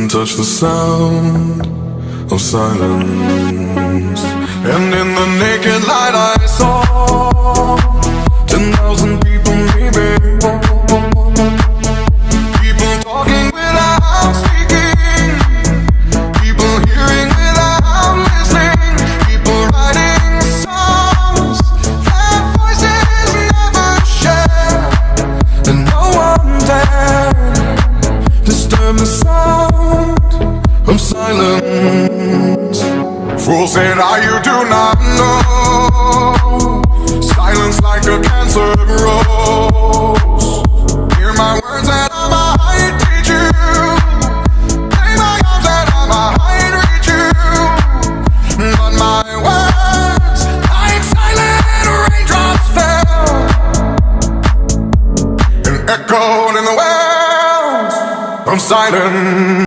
couldn't touch the sound of silence. And in the naked light I saw 10,000 people maybe, people talking without speaking, people hearing without listening, people writing songs that voices never share, and no one dared disturb the sound of silence. Fool said, you do not know. Silence like a cancer grows. Hear my words and I might teach you. Play my arms and I might reach you. But my words, like silent raindrops, fell and echoed in the wells of silence.